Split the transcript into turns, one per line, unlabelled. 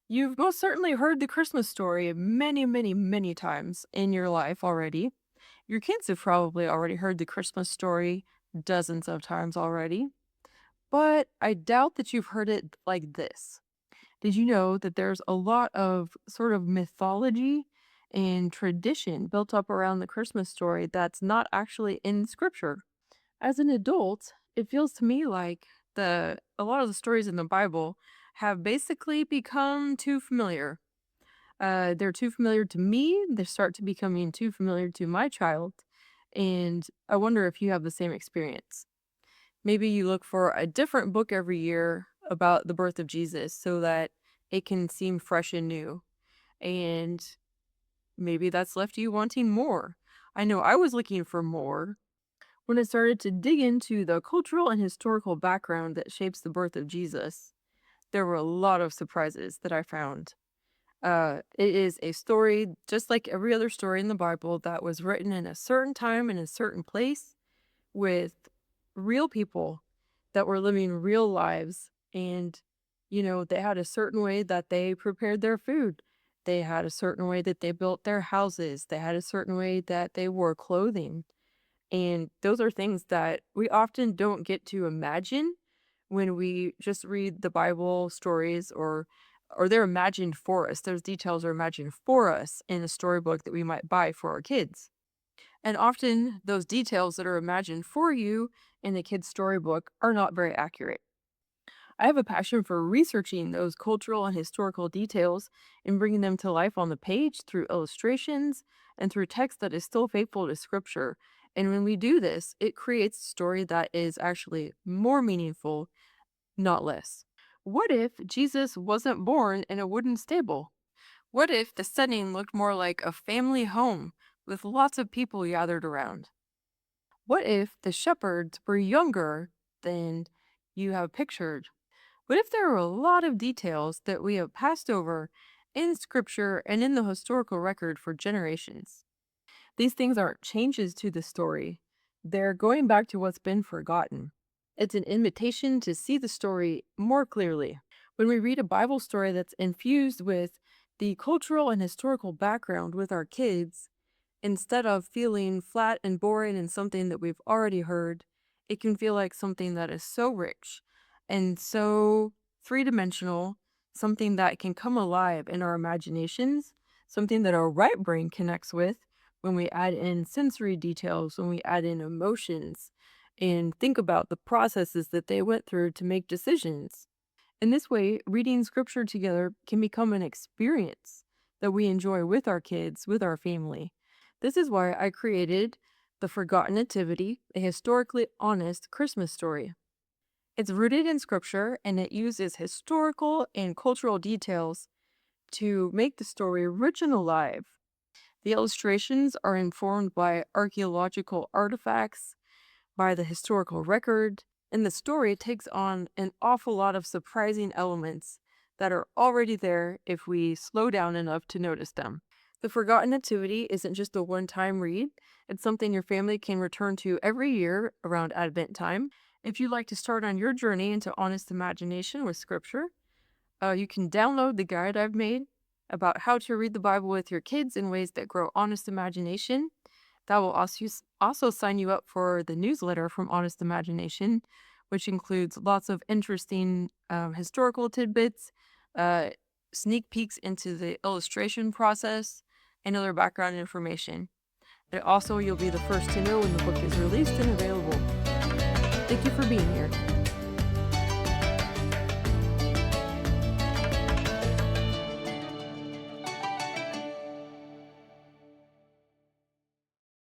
You've most certainly heard the Christmas story many, many, many times in your life already. Your kids have probably already heard the Christmas story dozens of times already, but I doubt that you've heard it like this. Did you know that there's a lot of sort of mythology and tradition built up around the Christmas story that's not actually in scripture? As an adult, it feels to me like a lot of the stories in the Bible have basically become too familiar. They're too familiar to me. They start to becoming too familiar to my child, and I wonder if you have the same experience. Maybe you look for a different book every year about the birth of Jesus so that it can seem fresh and new, and maybe that's left you wanting more. I know I was looking for more when I started to dig into the cultural and historical background that shapes the birth of Jesus. There were a lot of surprises that I found. It is a story just like every other story in the Bible that was written in a certain time in a certain place with real people that were living real lives. And, they had a certain way that they prepared their food. They had a certain way that they built their houses. They had a certain way that they wore clothing. And those are things that we often don't get to imagine when we just read the Bible stories or they're imagined for us. Those details are imagined for us in a storybook that we might buy for our kids. And often those details that are imagined for you in a kid's storybook are not very accurate. I have a passion for researching those cultural and historical details and bringing them to life on the page through illustrations and through text that is still faithful to scripture. And when we do this, it creates a story that is actually more meaningful, not less. What if Jesus wasn't born in a wooden stable? What if the setting looked more like a family home with lots of people gathered around? What if the shepherds were younger than you have pictured? What if there were a lot of details that we have passed over in scripture and in the historical record for generations? These things aren't changes to the story, they're going back to what's been forgotten. It's an invitation to see the story more clearly. When we read a Bible story that's infused with the cultural and historical background with our kids, instead of feeling flat and boring and something that we've already heard, it can feel like something that is so rich and so three dimensional, something that can come alive in our imaginations, something that our right brain connects with when we add in sensory details, when we add in emotions, and think about the processes that they went through to make decisions. In this way, reading scripture together can become an experience that we enjoy with our kids, with our family. This is why I created The Forgotten Nativity, a historically honest Christmas story. It's rooted in scripture and it uses historical and cultural details to make the story rich and alive. The illustrations are informed by archaeological artifacts, by the historical record, and the story takes on an awful lot of surprising elements that are already there if we slow down enough to notice them. The Forgotten Nativity isn't just a one time read, it's something your family can return to every year around Advent time. If you'd like to start on your journey into honest imagination with scripture, you can download the guide I've made about how to read the Bible with your kids in ways that grow honest imagination. That will also sign you up for the newsletter from Honest Imagination, which includes lots of interesting historical tidbits, uh, sneak peeks into the illustration process, and other background information. And also, you'll be the first to know when the book is released and available. Thank you for being here.